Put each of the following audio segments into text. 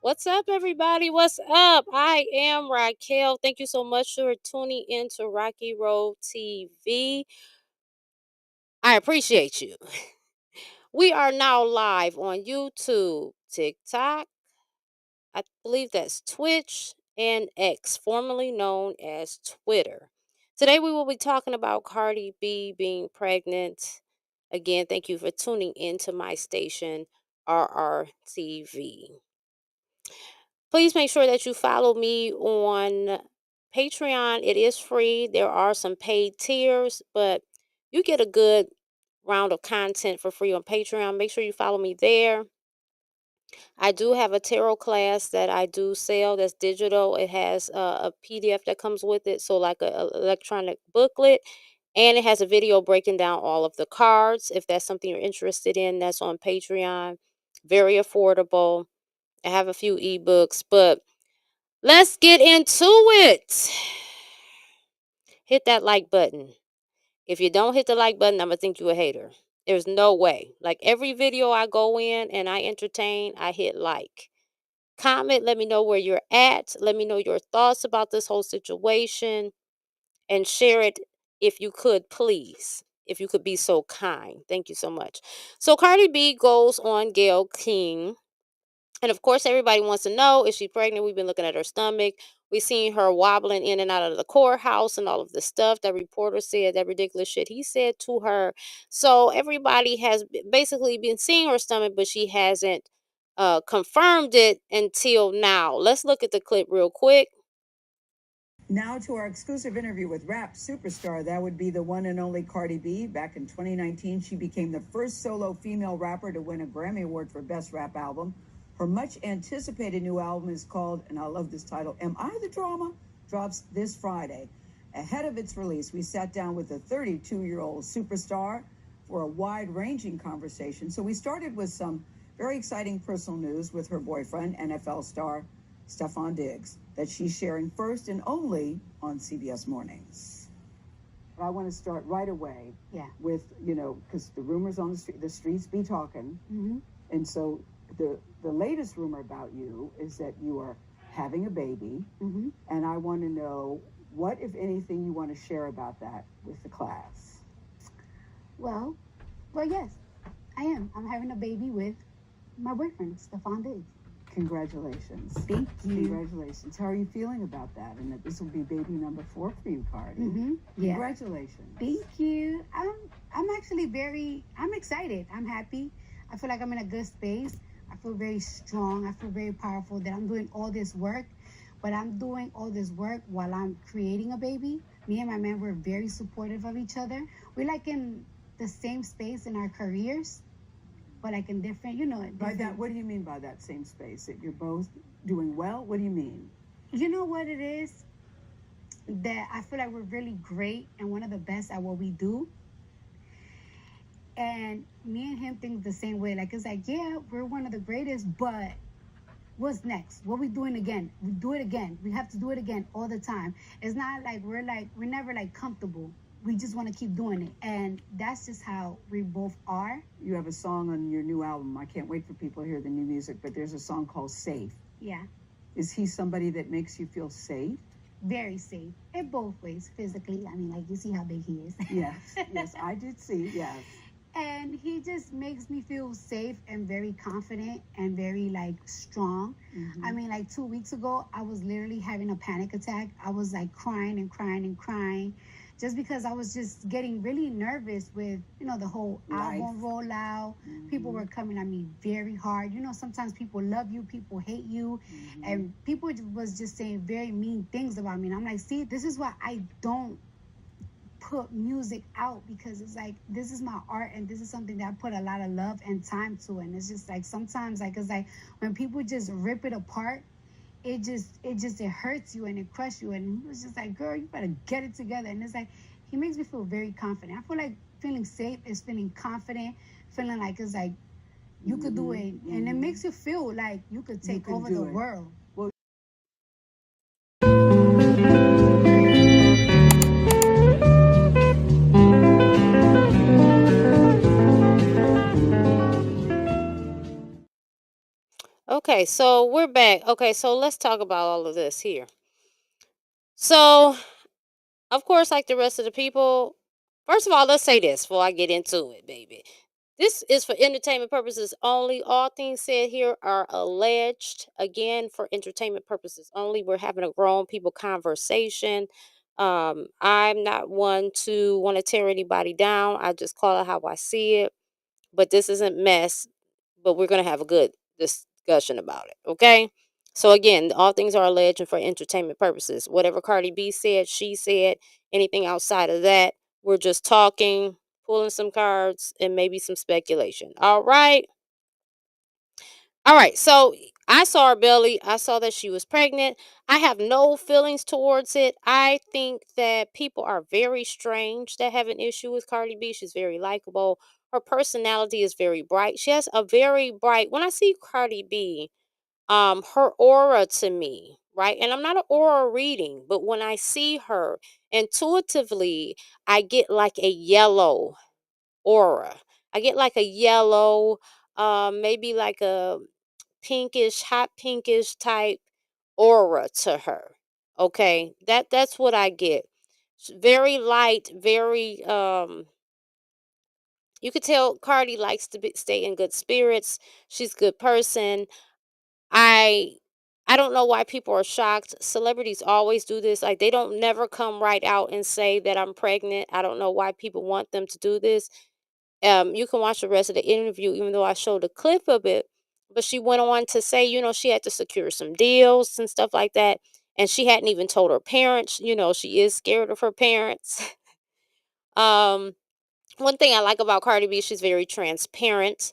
What's up, everybody? What's up? I am Racquel. Thank you so much for tuning in to Rocky Road TV. I appreciate you. We are now live on YouTube, TikTok, I believe that's Twitch, and X, formerly known as Twitter. Today, we will be talking about Cardi B being pregnant. Again, thank you for tuning in to my station, RRTV. Please make sure that you follow me on Patreon. It is free. There are some paid tiers, but you get a good round of content for free on Patreon. Make sure you follow me there. I do have a tarot class that I do sell that's digital. It has a PDF that comes with it, so like a electronic booklet, and it has a video breaking down all of the cards. If that's something you're interested in, that's on Patreon. Very affordable. I have a few ebooks, but let's get into it. Hit that like button. If you don't hit the like button, I'm going to think you a hater. There's no way. Like every video I go in and I entertain, I hit like. Comment, let me know where you're at. Let me know your thoughts about this whole situation and share it if you could, please. If you could be so kind. Thank you so much. So Cardi B goes on Gayle King. And of course, everybody wants to know, is she pregnant? We've been looking at her stomach. We've seen her wobbling in and out of the courthouse and all of the stuff that reporter said, that ridiculous shit he said to her. So everybody has basically been seeing her stomach, but she hasn't confirmed it until now. Let's look at the clip real quick. Now to our exclusive interview with rap superstar. That would be the one and only Cardi B. Back in 2019, she became the first solo female rapper to win a Grammy Award for Best Rap Album. Her much anticipated new album is called, and I love this title, Am I the Drama? Drops this Friday. Ahead of its release, we sat down with the 32-year-old superstar for a wide-ranging conversation. So we started with some very exciting personal news with her boyfriend, NFL star Stefon Diggs, that she's sharing first and only on CBS Mornings. I want to start right away with, because the rumors on the streets be talking. Mm-hmm. And so the latest rumor about you is that you are having a baby. Mm-hmm. And I want to know what, if anything, you want to share about that with the class. Well, yes, I am. I'm having a baby with my boyfriend, Stefon Diggs. Congratulations. Thank you. Congratulations. How are you feeling about that? And that this will be baby number 4 for you, Cardi. Mm-hmm. Yeah. Congratulations. Thank you. I'm actually I'm excited. I'm happy. I feel like I'm in a good space. I feel very strong. I feel very powerful that I'm doing all this work. But I'm doing all this work while I'm creating a baby. Me and my man, we're very supportive of each other. We're like in the same space in our careers, but like in different, By that, what do you mean by that same space? That you're both doing well? What do you mean? You know what it is? That I feel like we're really great and one of the best at what we do. And me and him think the same way. Like, it's like, yeah, we're one of the greatest, but what's next? What we doing again? We do it again. We have to do it again all the time. It's not like we're never like comfortable. We just want to keep doing it. And that's just how we both are. You have a song on your new album. I can't wait for people to hear the new music, but there's a song called Safe. Yeah. Is he somebody that makes you feel safe? Very safe. In both ways. Physically. I mean, like, you see how big he is. Yes. Yes, I did see. Yes. And he just makes me feel safe and very confident and very, like, strong. Mm-hmm. I mean, like, 2 weeks ago, I was literally having a panic attack. I was, like, crying and crying and crying. Just because I was just getting really nervous with, the whole album rollout. Mm-hmm. People were coming at me very hard. Sometimes people love you, people hate you. Mm-hmm. And people was just saying very mean things about me. And I'm like, see, this is why I don't put music out, because it's like, this is my art and this is something that I put a lot of love and time to. And it's just like, sometimes, like, it's like when people just rip it apart, it hurts you and it crushes you. And he was just like, girl, you better get it together. And it's like, he makes me feel very confident. I feel like feeling safe is feeling confident, feeling like it's like you could do it. And it makes you feel like you could take over the world. Okay, so we're back. Okay, so let's talk about all of this here. So, of course, like the rest of the people, first of all, let's say this before I get into it, baby. This is for entertainment purposes only. All things said here are alleged. Again, for entertainment purposes only. We're having a grown people conversation. I'm not one to want to tear anybody down. I just call it how I see it. But this isn't mess, but we're going to have a good discussion about it. Okay. So again, all things are alleged and for entertainment purposes. Whatever Cardi B said, she said, anything outside of that, we're just talking, pulling some cards, and maybe some speculation. All right. All right. So I saw her belly. I saw that she was pregnant. I have no feelings towards it. I think that people are very strange that have an issue with Cardi B. She's very likable. Her personality is very bright. She has a very bright, when I see Cardi B, her aura to me, right? And I'm not an aura reading, but when I see her intuitively, I get like a yellow aura. I get like a yellow, maybe like a pinkish, hot pinkish type aura to her. Okay, that's what I get. Very light, very you could tell Cardi likes to stay in good spirits. She's a good person. I I don't know why people are shocked. Celebrities always do this. Like they don't never come right out and say that I'm pregnant. I don't know why people want them to do this. You can watch the rest of the interview, even though I showed a clip of it. But she went on to say, she had to secure some deals and stuff like that. And she hadn't even told her parents, she is scared of her parents. um, One thing I like about Cardi B, she's very transparent.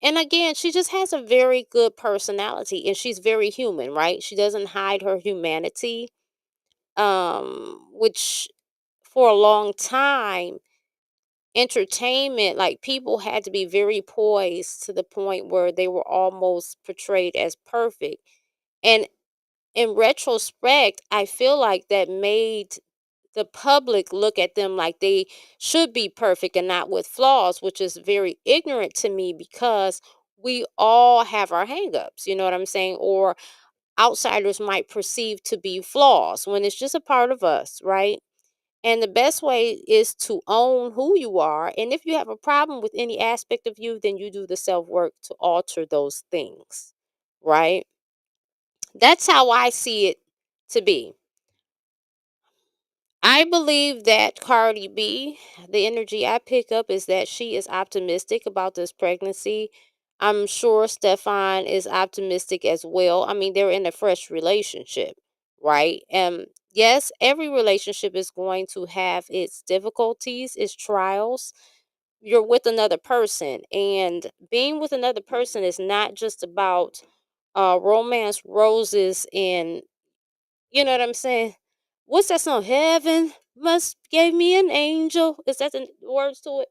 And again, she just has a very good personality and she's very human, right? She doesn't hide her humanity, which for a long time entertainment, like people had to be very poised to the point where they were almost portrayed as perfect. And in retrospect, I feel like that made the public look at them like they should be perfect and not with flaws, which is very ignorant to me because we all have our hangups, you know what I'm saying? Or outsiders might perceive to be flaws when it's just a part of us, right? And the best way is to own who you are. And if you have a problem with any aspect of you, then you do the self work to alter those things, right? That's how I see it to be. I believe that Cardi B, the energy I pick up is that she is optimistic about this pregnancy. I'm sure Stefan is optimistic as well. I mean, they're in a fresh relationship, right? Yes, every relationship is going to have its difficulties, its trials. You're with another person, and being with another person is not just about romance, roses, and you know what I'm saying? What's that song? Heaven must gave me an angel. Is that the words to it?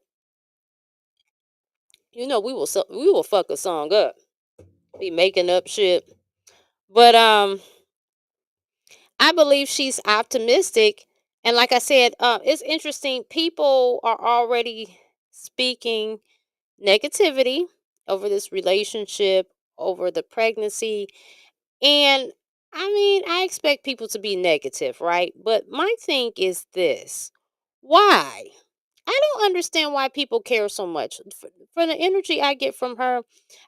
We will fuck a song up. Be making up shit. But I believe she's optimistic. And like I said, it's interesting. People are already speaking negativity over this relationship, over the pregnancy. And I mean, I expect people to be negative, right? But my thing is this: why? I don't understand why people care so much. For the energy I get from her,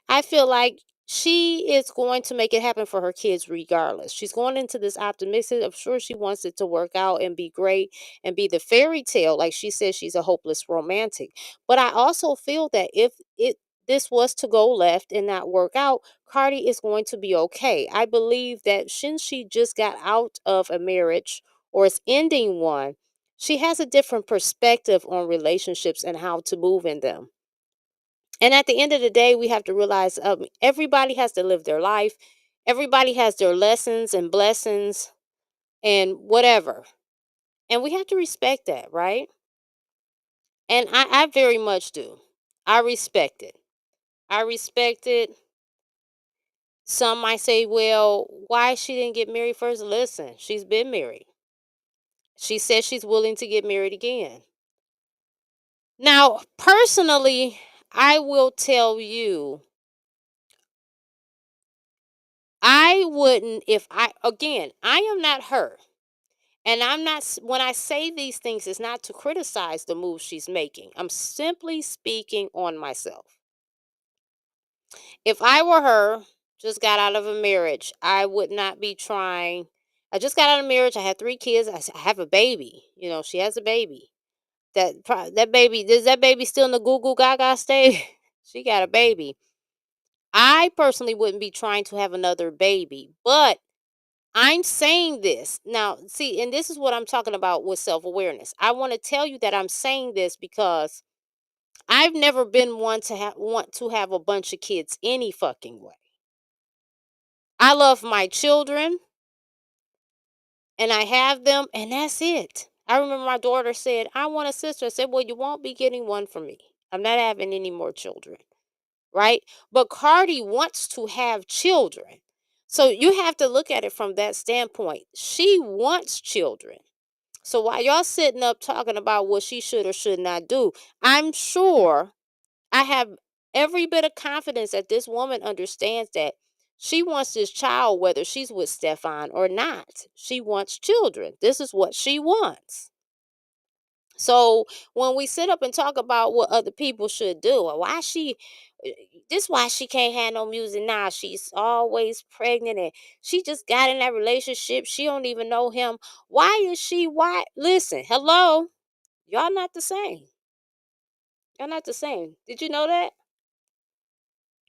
I feel like she is going to make it happen for her kids regardless. She's going into this optimistic. I'm sure she wants it to work out and be great and be the fairy tale. Like she says, she's a hopeless romantic. But I also feel that if this was to go left and not work out, Cardi is going to be okay. I believe that since she just got out of a marriage or is ending one, she has a different perspective on relationships and how to move in them. And at the end of the day, we have to realize everybody has to live their life. Everybody has their lessons and blessings and whatever. And we have to respect that, right? And I very much do. I respect it. I respect it. Some might say, well, why she didn't get married first? Listen, she's been married. She says she's willing to get married again. Now, personally, I will tell you I wouldn't, if I am not her. And I'm not, when I say these things, it's not to criticize the moves she's making. I'm simply speaking on myself. If I were her, just got out of a marriage, I would not be trying. I just got out of marriage. I had 3 kids. I have a baby. She has a baby. That baby, is that baby still in the goo goo gaga stage? She got a baby. I personally wouldn't be trying to have another baby, but I'm saying this now. See, and this is what I'm talking about with self awareness. I want to tell you that I'm saying this because I've never been one to want to have a bunch of kids any fucking way. I love my children and I have them, and that's it. I remember my daughter said, "I want a sister." I said, "Well, you won't be getting one from me. I'm not having any more children." Right? But Cardi wants to have children. So you have to look at it from that standpoint. She wants children. So while y'all sitting up talking about what she should or should not do, I'm sure I have every bit of confidence that this woman understands that she wants this child, whether she's with Stefon or not. She wants children. This is what she wants. So when we sit up and talk about what other people should do, or uh, why she can't have no music now. She's always pregnant and she just got in that relationship. She don't even know him. Why is she? Why? Listen, hello, y'all not the same. Y'all not the same. Did you know that?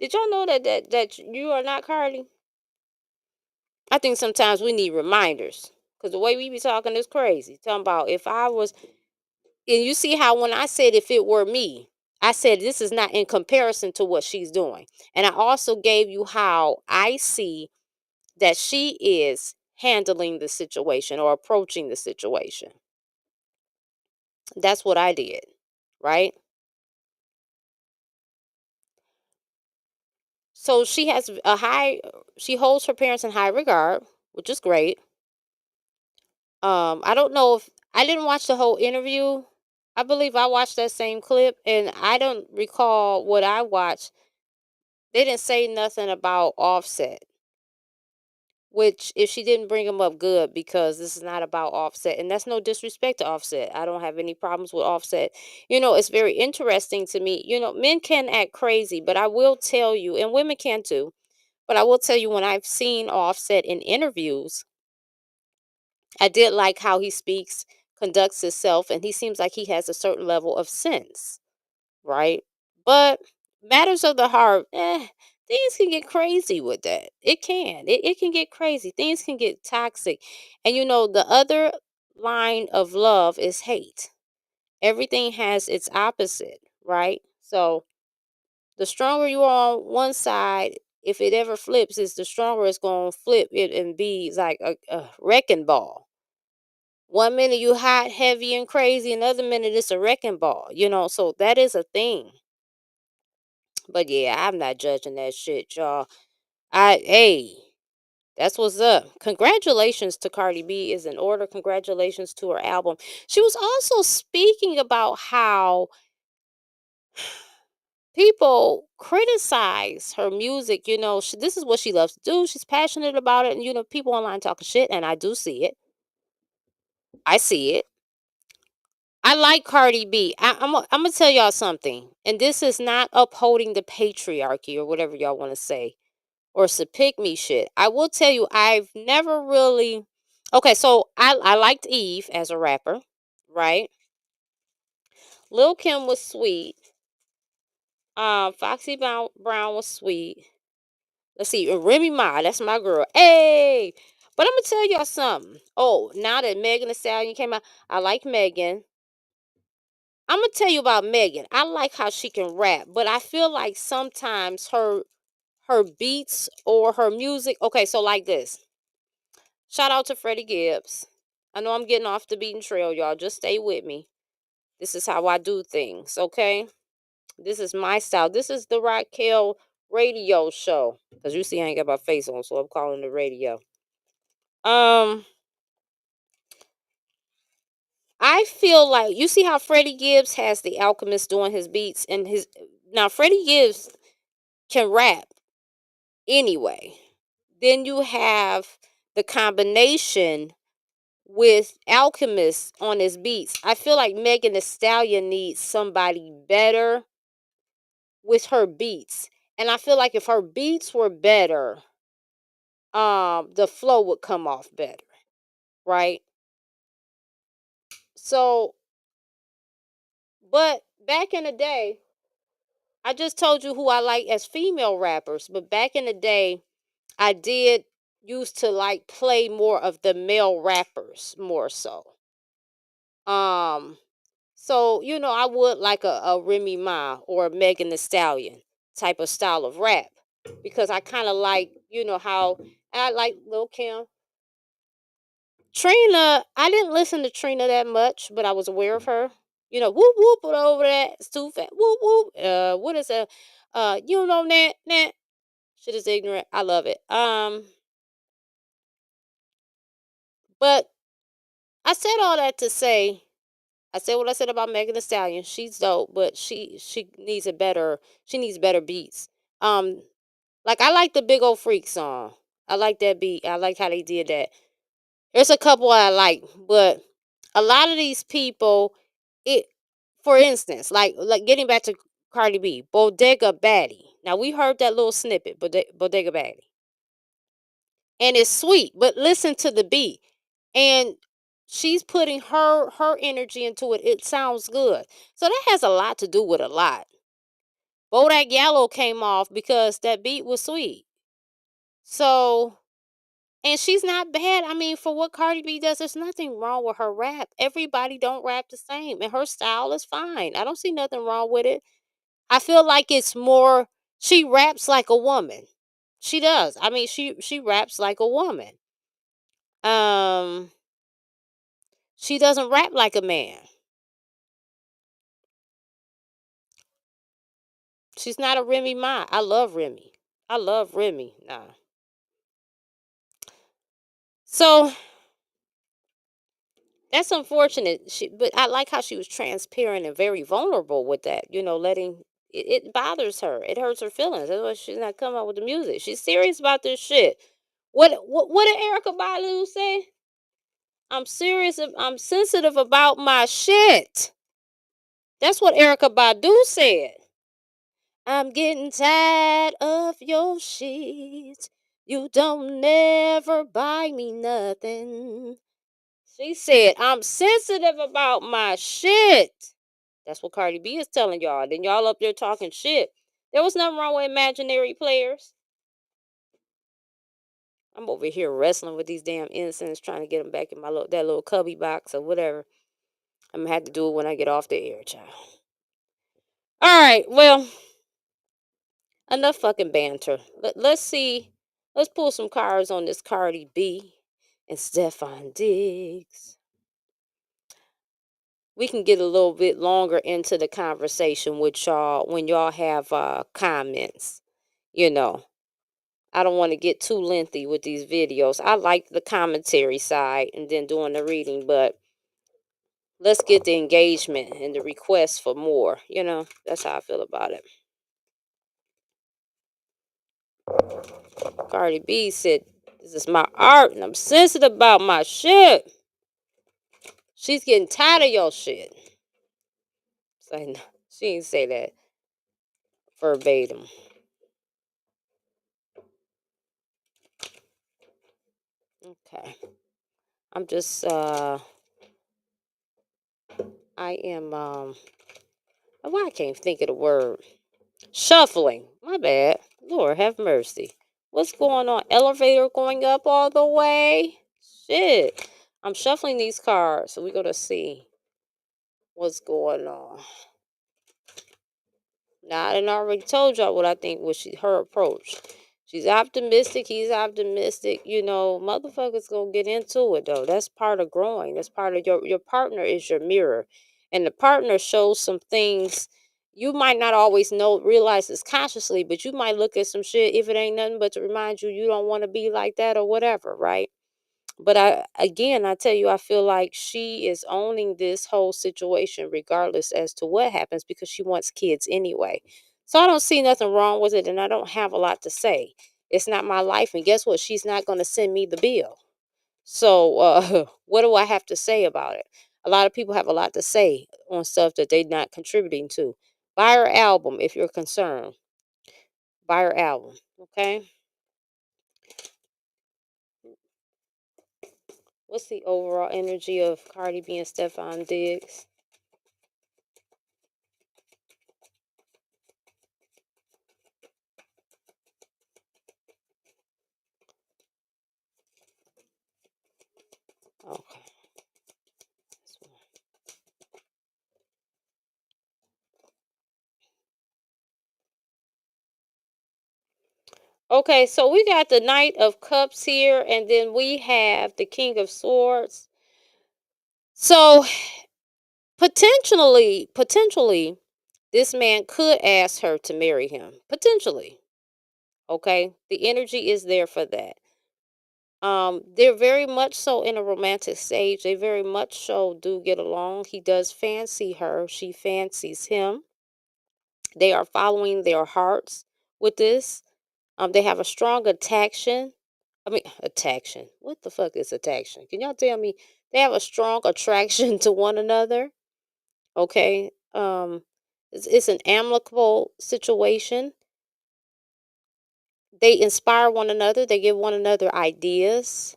Did y'all know that you are not Cardi? I think sometimes we need reminders because the way we be talking is crazy. Talking about if I was. And you see how when I said if it were me, I said this is not in comparison to what she's doing. And I also gave you how I see that she is handling the situation or approaching the situation. That's what I did, right? So she holds her parents in high regard, which is great. I don't know if I didn't watch the whole interview. I believe I watched that same clip and I don't recall what I watched. They didn't say nothing about Offset, which if she didn't bring him up, good, because this is not about Offset. And that's no disrespect to Offset. I don't have any problems with Offset. It's very interesting to me. Men can act crazy, but I will tell you, and women can too, but I will tell you when I've seen Offset in interviews, I did like how he speaks, conducts himself, and he seems like he has a certain level of sense, right? But matters of the heart, things can get crazy with that. It can. It can get crazy. Things can get toxic. And the other line of love is hate. Everything has its opposite, right? So the stronger you are on one side, if it ever flips, it's the stronger it's going to flip it and be like a wrecking ball. One minute you hot, heavy, and crazy, another minute it's a wrecking ball, so that is a thing. But yeah, I'm not judging that shit, y'all. Hey, that's what's up. Congratulations to Cardi B is in order. Congratulations to her album. She was also speaking about how people criticize her music. This is what she loves to do. She's passionate about it. And, people online talking shit, and I do see it. I see it. I like Cardi B. I'm going to tell y'all something. And this is not upholding the patriarchy or whatever y'all want to say, or some pick me shit. I will tell you, I've never really. Okay, so I liked Eve as a rapper, right? Lil Kim was sweet. Foxy Brown was sweet. Let's see, Remy Ma, that's my girl. Hey, but I'm gonna tell y'all something. Oh, now that Megan Thee Stallion came out, I like Megan. I'm gonna tell you about Megan. I like how she can rap, but I feel like sometimes her beats or her music. Okay, so like this. Shout out to Freddie Gibbs. I know I'm getting off the beaten trail, y'all. Just stay with me. This is how I do things, okay? This is my style. This is the Racquel radio show. Because you see, I ain't got my face on, so I'm calling the radio. Um, I feel like you see how Freddie Gibbs has the Alchemist doing his beats and Freddie Gibbs can rap anyway. Then you have the combination with Alchemist on his beats. I feel like Megan Thee Stallion needs somebody better with her beats. And I feel like if her beats were better, the flow would come off better, right? So, but back in the day, I just told you who I like as female rappers, but back in the day, I did used to like play more of the male rappers more so. Um, so I would like a Remy Ma or a Megan Thee Stallion type of style of rap because I kind of like how I like Lil Kim. Trina, I didn't listen to Trina that much, but I was aware of her. Whoop whoop put over that. It's too fat. Whoop whoop. What is a that shit is ignorant. I love it. But I said all that to say, I said what I said about Megan Thee Stallion. She's dope, but she needs she needs better beats. Um, like I like the Big Old Freak song. I like that beat. I like how they did that. There's a couple I like, but a lot of these people, it for instance, like getting back to Cardi B, Bodega Baddie. Now we heard that little snippet, Bodega Baddie. And it's sweet, but listen to the beat. And she's putting her energy into it. It sounds good. So that has a lot to do with a lot. Bodak Yellow came off because that beat was sweet. So, and she's not bad. I mean, for what Cardi B does, there's nothing wrong with her rap. Everybody don't rap the same, and her style is fine. I don't see nothing wrong with it. I feel like it's more she raps like a woman. She does. I mean, she raps like a woman. Um she doesn't rap like a man. She's not a Remy Ma. I love Remy. I love Remy. Nah. So that's unfortunate. But I like how she was transparent and very vulnerable with that. Letting it bothers her. It hurts her feelings. That's why she's not coming out with the music. She's serious about this shit. What did Erica Badu say? I'm serious. I'm sensitive about my shit. That's what Erica Badu said. I'm getting tired of your shit. You don't never buy me nothing. She said, I'm sensitive about my shit. That's what Cardi B is telling y'all. Then y'all up there talking shit. There was nothing wrong with imaginary players. I'm over here wrestling with these damn innocents, trying to get them back in that little cubby box or whatever. I'm gonna have to do it when I get off the air, child. All right, well, enough fucking banter. Let's see. Let's pull some cards on this Cardi B and Stefon Diggs. We can get a little bit longer into the conversation with y'all when y'all have comments. You know, I don't want to get too lengthy with these videos. I like the commentary side and then doing the reading, but let's get the engagement and the request for more. That's how I feel about it. Cardi B said, "This is my art and I'm sensitive about my shit." She's getting tired of your shit. Say no, she didn't say that verbatim. Okay. I'm just I am why I can't think of the word. Shuffling. My bad. Lord have mercy. What's going on? Elevator going up all the way? Shit. I'm shuffling these cards, so we're gonna see what's going on. Now, I done already told y'all what I think was her approach. She's optimistic. He's optimistic. Motherfuckers gonna get into it though. That's part of growing. That's part of your partner is your mirror, and the partner shows some things you might not always realize this consciously, but you might look at some shit if it ain't nothing but to remind you don't want to be like that or whatever, right? But I tell you, I feel like she is owning this whole situation regardless as to what happens because she wants kids anyway. So I don't see nothing wrong with it and I don't have a lot to say. It's not my life. And guess what? She's not going to send me the bill. So, what do I have to say about it? A lot of people have a lot to say on stuff that they're not contributing to. Buy her album if you're concerned. Buy her album. Okay. What's the overall energy of Cardi B and Stefon Diggs? Okay. Okay, so we got the Knight of Cups here, and then we have the King of Swords. So potentially, this man could ask her to marry him. Potentially. Okay. The energy is there for that. They're very much so in a romantic stage. They very much so do get along. He does fancy her. She fancies him. They are following their hearts with this. They have a strong attraction. I mean, attraction. What the fuck is attraction? Can y'all tell me? They have a strong attraction to one another. Okay. It's an amicable situation. They inspire one another. They give one another ideas.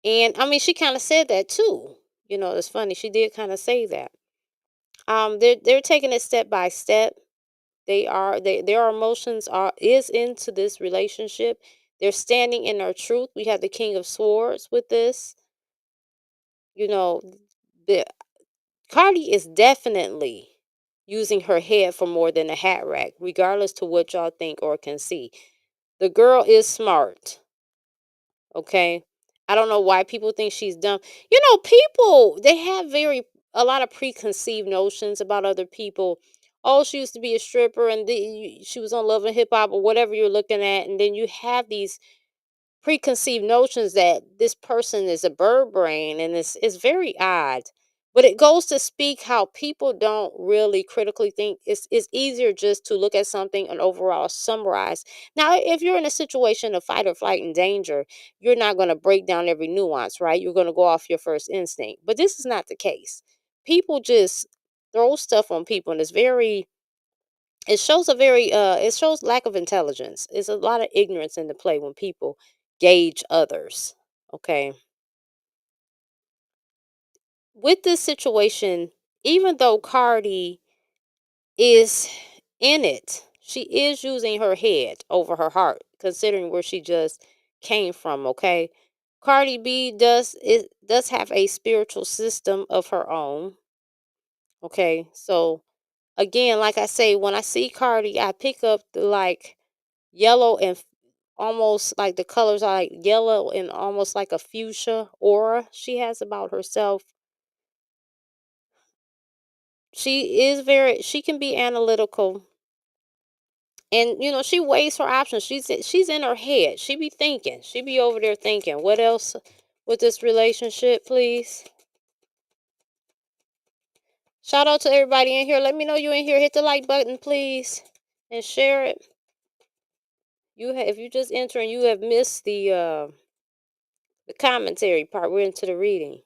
And I mean, she kind of said that too. It's funny. She did kind of say that. They're taking it step by step. Their emotions is into this relationship. They're standing in their truth. We have the King of Swords with this. You know, the Cardi is definitely using her head for more than a hat rack, regardless to what y'all think or can see. The girl is smart. Okay. I don't know why people think she's dumb. People, they have a lot of preconceived notions about other people. Oh, she used to be a stripper and she was on Love and Hip Hop or whatever you're looking at. And then you have these preconceived notions that this person is a bird brain, and it's very odd. But it goes to speak how people don't really critically think. It's easier just to look at something and overall summarize. Now, if you're in a situation of fight or flight and danger, you're not going to break down every nuance, right? You're going to go off your first instinct. But this is not the case. People just throw stuff on people, and it shows lack of intelligence. It's a lot of ignorance in the play when people gauge others. Okay. With this situation, even though Cardi is in it, she is using her head over her heart, considering where she just came from. Okay. Cardi B does have a spiritual system of her own. Okay. So again, like I say, when I see Cardi, I pick up the like yellow and almost like the colors are like yellow and almost like a fuchsia aura she has about herself. She can be analytical, and she weighs her options. She's in her head. She be over there thinking, what else with this relationship, please? Shout out to everybody in here. Let me know you in here. Hit the like button, please, and share it. If you just enter and you have missed the commentary part, we're into the reading.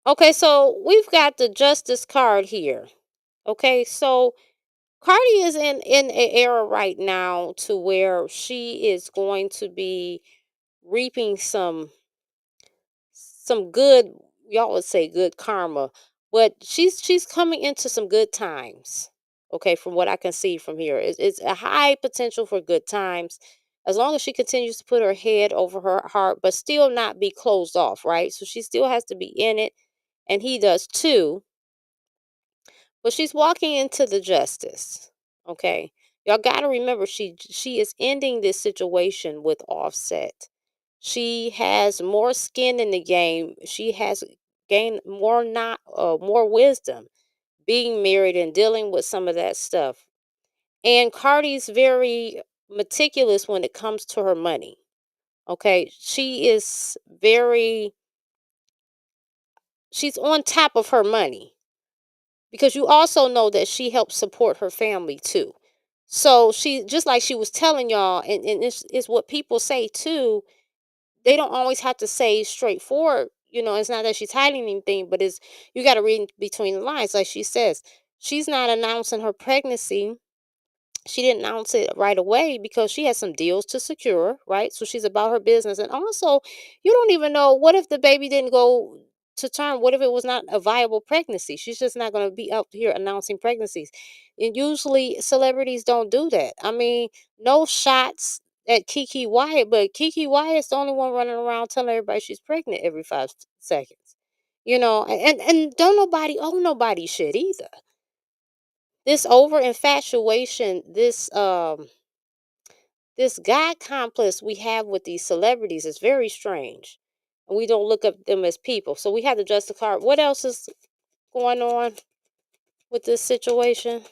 Okay, so we've got the Justice card here. Okay, so Cardi is in an era right now to where she is going to be reaping some good, y'all would say good karma, but she's coming into some good times. Okay, from what I can see from here, it's a high potential for good times, as long as she continues to put her head over her heart, but still not be closed off, right? So she still has to be in it, and he does too. But she's walking into the justice. Okay. Y'all got to remember she is ending this situation with Offset. She has more skin in the game. She has gained more wisdom being married and dealing with some of that stuff. And Cardi's very meticulous when it comes to her money. Okay? She's on top of her money, because you also know that she helps support her family too. So she, just like she was telling y'all, and it's what people say too. They don't always have to say straightforward. It's not that she's hiding anything, but it's, you got to read between the lines. Like she says, she's not announcing her pregnancy. She didn't announce it right away because she has some deals to secure, right? So she's about her business. And also, you don't even know, what if the baby didn't go to term? What if it was not a viable pregnancy? She's just not going to be out here announcing pregnancies. And usually celebrities don't do that. I mean, no shots at Kiki Wyatt, but Kiki Wyatt's the only one running around telling everybody she's pregnant every 5 seconds. And don't nobody owe nobody shit either. This over infatuation, this God complex we have with these celebrities is very strange. And we don't look at them as people. So we have to adjust the card. What else is going on with this situation?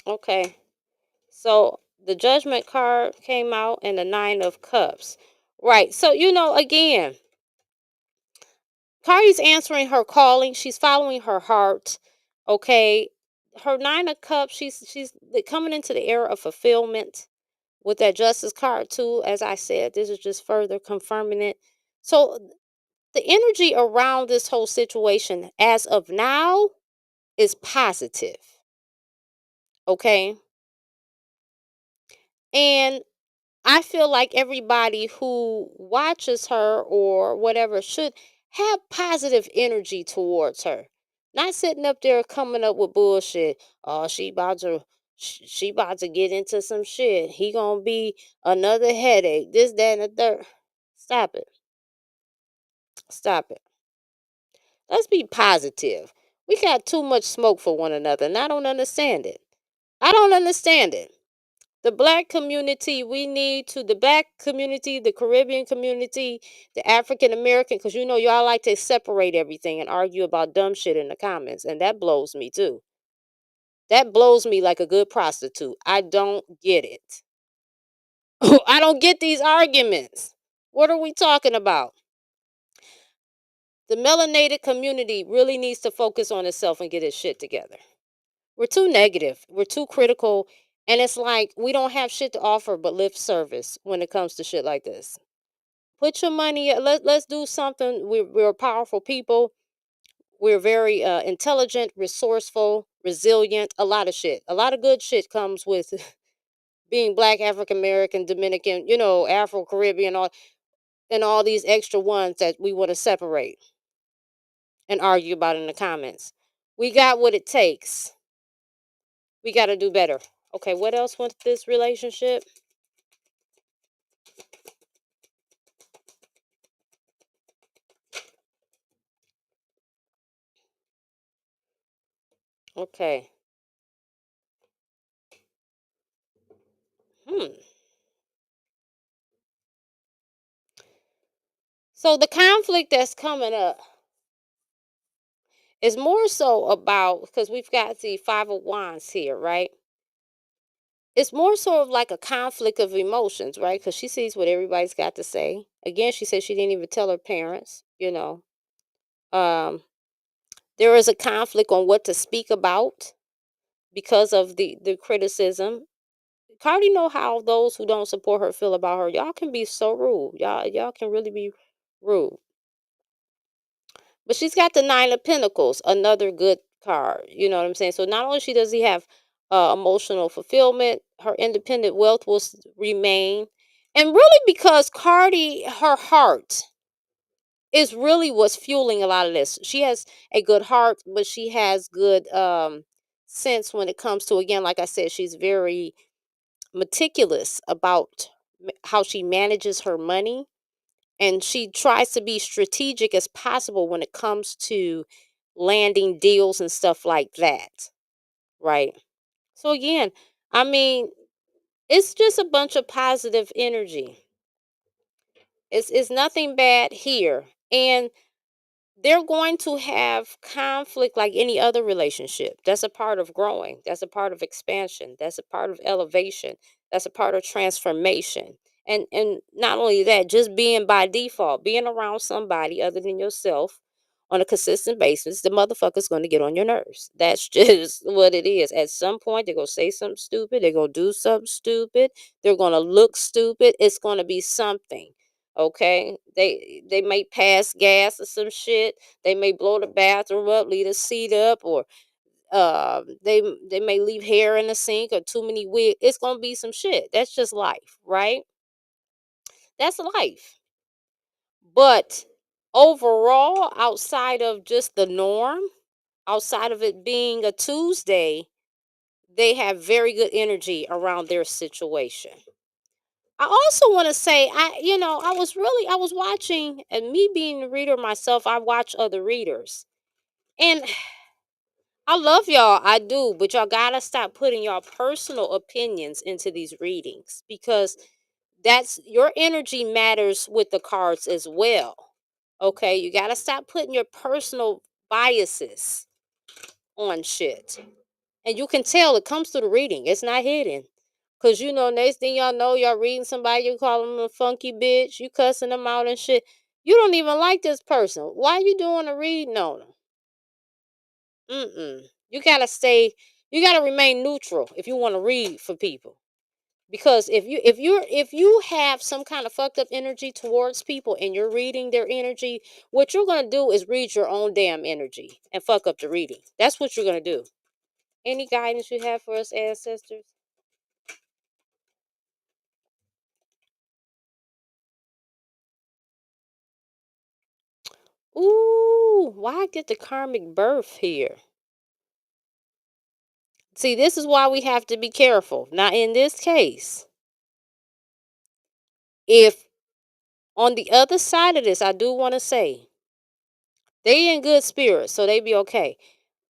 Okay. So the judgment card came out and the 9 of cups. Right. So, again, Cardi's answering her calling. She's following her heart. Okay. Her 9 of cups, she's coming into the era of fulfillment with that justice card too. As I said, this is just further confirming it. So the energy around this whole situation as of now is positive. Okay. And I feel like everybody who watches her or whatever should have positive energy towards her. Not sitting up there coming up with bullshit. Oh, she about to get into some shit. He gonna be another headache. This, that, and the third. Stop it. Stop it. Let's be positive. We got too much smoke for one another, and I don't understand it. I don't understand it. The black community, the black community, the Caribbean community, the African American, because y'all like to separate everything and argue about dumb shit in the comments. And that blows me too. That blows me like a good prostitute. I don't get it. I don't get these arguments. What are we talking about? The melanated community really needs to focus on itself and get its shit together. We're too negative. We're too critical. And it's like we don't have shit to offer but lip service when it comes to shit like this. Put your money. Let's do something. We're powerful people. We're very intelligent, resourceful, resilient. A lot of shit. A lot of good shit comes with being black, African American, Dominican, Afro Caribbean, all these extra ones that we want to separate and argue about in the comments. We got what it takes. We got to do better. Okay, what else with this relationship? Okay. Hmm. So the conflict that's coming up is more so about, because we've got the 5 of Wands here, right? It's more so of like a conflict of emotions, right? Because she sees what everybody's got to say. Again, she said she didn't even tell her parents. Um, there is a conflict on what to speak about because of the criticism. Cardi know how those who don't support her feel about her. Y'all can be so rude. Y'all can really be rude. But she's got the 9 of Pentacles, another good card. You know what I'm saying? So not only does he have emotional fulfillment, her independent wealth will remain. And really because Cardi, her heart is really what's fueling a lot of this. She has a good heart, but she has good sense when it comes to, again, like I said, she's very meticulous about how she manages her money, and she tries to be strategic as possible when it comes to landing deals and stuff like that, right? So again, I mean, it's just a bunch of positive energy. It's nothing bad here. And they're going to have conflict like any other relationship. That's a part of growing. That's a part of expansion. That's a part of elevation. That's a part of transformation. And not only that, just being by default, being around somebody other than yourself on a consistent basis, the motherfucker's going to get on your nerves. That's just what it is. At some point, they're going to say something stupid. They're going to do something stupid. They're going to look stupid. It's going to be something. Okay, they may pass gas or some shit. They may blow the bathroom up, leave the seat up, or they may leave hair in the sink or too many wigs. It's gonna be some shit. That's just life, right? That's life. But overall, outside of just the norm, outside of it being a Tuesday, they have very good energy around their situation. I also want to say, I was watching, and me being a reader myself, I watch other readers. And I love y'all, I do, but y'all gotta stop putting y'all personal opinions into these readings, because that's your energy matters with the cards as well. Okay, you gotta stop putting your personal biases on shit. And you can tell it comes through the reading, it's not hidden. Cause next thing y'all know, y'all reading somebody, you call them a funky bitch, you cussing them out and shit. You don't even like this person. Why you doing a reading on them? Mm-mm. You gotta stay. You gotta remain neutral if you want to read for people. Because if you have some kind of fucked up energy towards people and you're reading their energy, what you're gonna do is read your own damn energy and fuck up the reading. That's what you're gonna do. Any guidance you have for us, ancestors? Ooh, why get the karmic birth here? See, this is why we have to be careful. Now, in this case, if on the other side of this, I do want to say they in good spirits, so they be okay.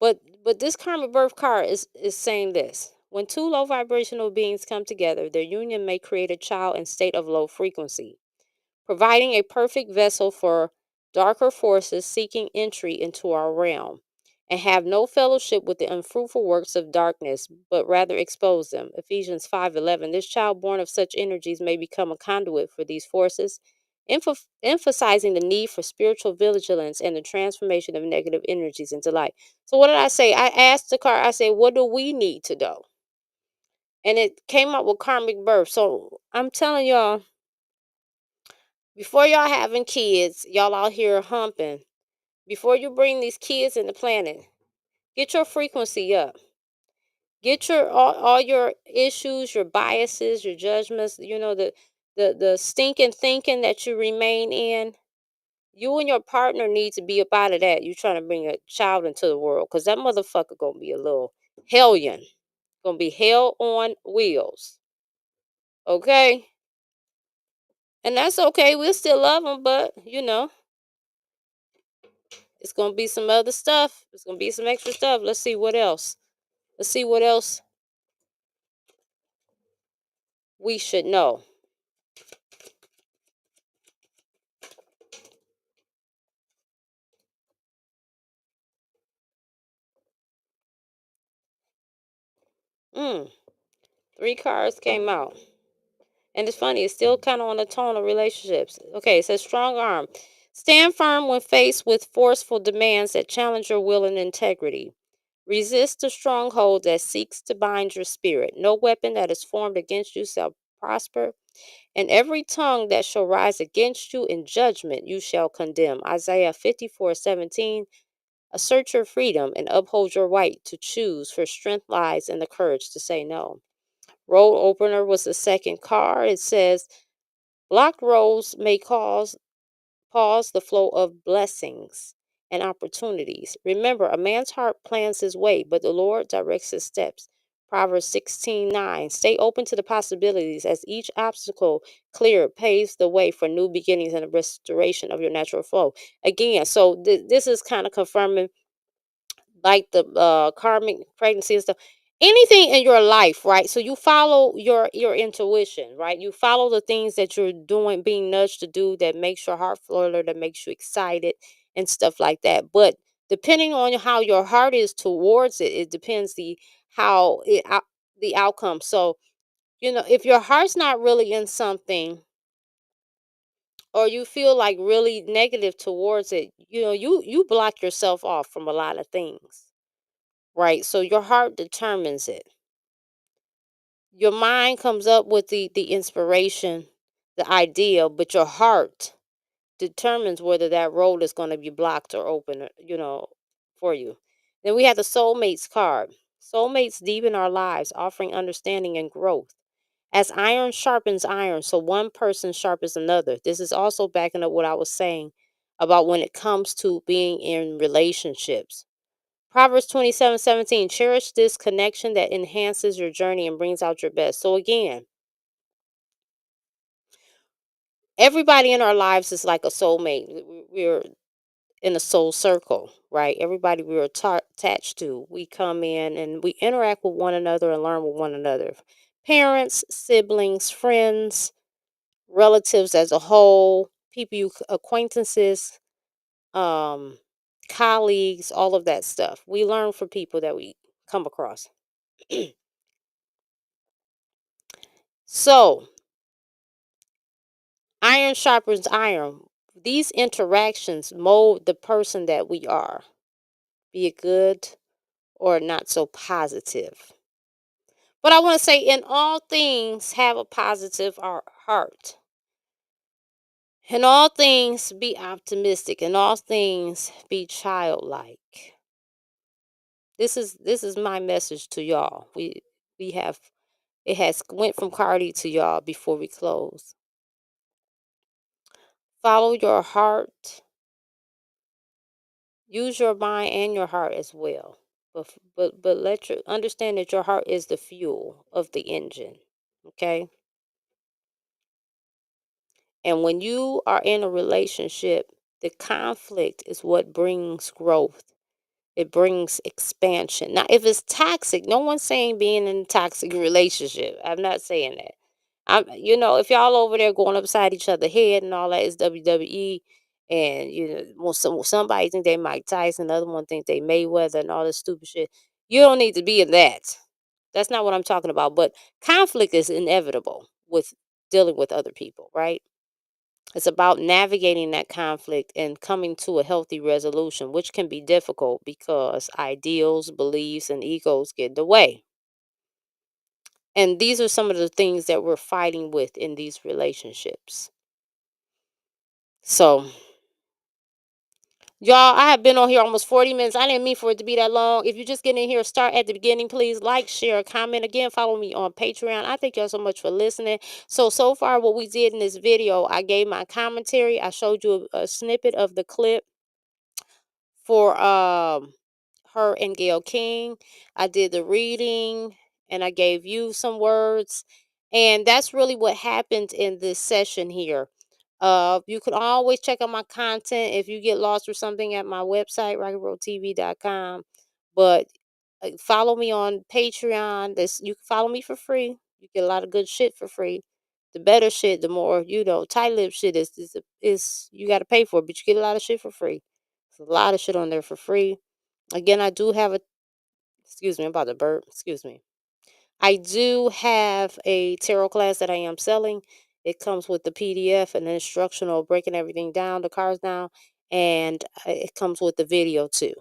But this karma birth card is saying this. When two low vibrational beings come together, their union may create a child in state of low frequency, providing a perfect vessel for darker forces seeking entry into our realm, and have no fellowship with the unfruitful works of darkness, but rather expose them. Ephesians 5:11. This child born of such energies may become a conduit for these forces, emphasizing the need for spiritual vigilance and the transformation of negative energies into light. So what did I say? I asked the card, I said, what do we need to do? And it came up with karmic birth. So I'm telling y'all, before y'all having kids, y'all out here humping. Before you bring these kids in the planet, get your frequency up. Get your all your issues, your biases, your judgments, the stinking thinking that you remain in. You and your partner need to be up out of that. You trying to bring a child into the world, because that motherfucker gonna be a little hellion. Gonna be hell on wheels. Okay? And that's okay. We'll still love them, but it's gonna be some other stuff. It's gonna be some extra stuff. Let's see what else. Let's see what else we should know. Mm, three cards came out. And it's funny, it's still kind of on the tone of relationships. Okay, it says strong arm. Stand firm when faced with forceful demands that challenge your will and integrity. Resist the stronghold that seeks to bind your spirit. No weapon that is formed against you shall prosper, and every tongue that shall rise against you in judgment you shall condemn. Isaiah 54:17. Assert your freedom and uphold your right to choose, for strength lies in the courage to say no. Road opener was the second card. It says blocked roads may pause the flow of blessings and opportunities. Remember, a man's heart plans his way, but the Lord directs his steps. Proverbs 16:9. Stay open to the possibilities, as each obstacle cleared paves the way for new beginnings and a restoration of your natural flow. Again, so this is kind of confirming, like the karmic pregnancy and stuff, anything in your life, right? So you follow your intuition, right? You follow the things that you're doing, being nudged to do, that makes your heart flutter, that makes you excited and stuff like that. But depending on how your heart is towards it, it depends the how it the outcome. So If your heart's not really in something, or you feel like really negative towards it, you block yourself off from a lot of things, right? So your heart determines it. Your mind comes up with the inspiration, the idea, but your heart determines whether that road is going to be blocked or open, for you. Then we have the soulmates card. Soulmates deepen our lives, offering understanding and growth. As iron sharpens iron, so one person sharpens another. This is also backing up what I was saying about when it comes to being in relationships. Proverbs 27:17. Cherish this connection that enhances your journey and brings out your best. So again, everybody in our lives is like a soulmate. We're in a soul circle, right? Everybody we're attached to. We come in and we interact with one another and learn with one another. Parents, siblings, friends, relatives as a whole, acquaintances, um, colleagues, all of that stuff. We learn from people that we come across. So, iron sharpens iron. These interactions mold the person that we are, be it good or not so positive. But I want to say, in all things, have a positive heart. In all things, be optimistic. In all things, be childlike. This is my message to y'all. We have it has went from Cardi to y'all before we close. Follow your heart. Use your mind and your heart as well. But let you understand that your heart is the fuel of the engine. Okay? And when you are in a relationship, the conflict is what brings growth. It brings expansion. Now, if it's toxic, no one's saying being in a toxic relationship. I'm not saying that. If y'all over there going upside each other head and all that is WWE, and somebody think they Mike Tyson, the other one think they Mayweather and all this stupid shit. You don't need to be in that. That's not what I'm talking about. But conflict is inevitable with dealing with other people, right? It's about navigating that conflict and coming to a healthy resolution, which can be difficult because ideals, beliefs, and egos get in the way. And these are some of the things that we're fighting with in these relationships. So, y'all, I have been on here almost 40 minutes. I didn't mean for it to be that long. If you're just getting in here, start at the beginning. Please like, share, comment. Again, follow me on Patreon. I thank y'all so much for listening. So far, what we did in this video, I gave my commentary. I showed you a snippet of the clip for her and Gayle King. I did the reading and I gave you some words. And that's really what happened in this session here. You can always check out my content if you get lost or something at my website, racqueltv.com. But follow me on Patreon. You can follow me for free. You get a lot of good shit for free. The better shit, the more tight lip shit is you got to pay for it, but you get a lot of shit for free. There's a lot of shit on there for free. Again, I do have a excuse me, I'm about to burp. Excuse me. I do have a tarot class that I am selling. It comes with the PDF and the instructional breaking everything down, the cards down, and it comes with the video too,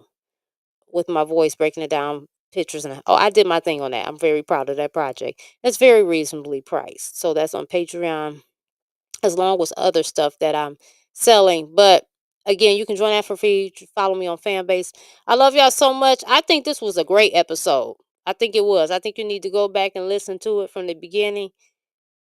with my voice breaking it down, pictures and I did my thing on that. I'm very proud of that project. It's very reasonably priced. So that's on Patreon as long as other stuff that I'm selling. But again, you can join that for free. Follow me on Fanbase. I love y'all so much. I think this was a great episode. I think it was. I think you need to go back and listen to it from the beginning.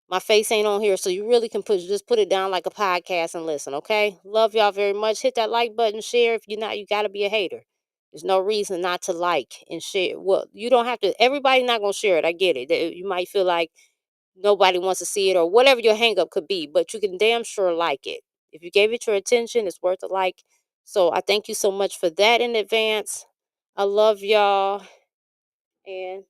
My face ain't on here, so you really can put it down like a podcast and listen, okay? Love y'all very much. Hit that like button, share. If you're not, you gotta be a hater. There's no reason not to like and share. Well, you don't have to. Everybody not gonna share it. I get it. You might feel like nobody wants to see it or whatever your hang up could be, but you can damn sure like it. If you gave it your attention, it's worth a like. So I thank you so much for that in advance. I love y'all. And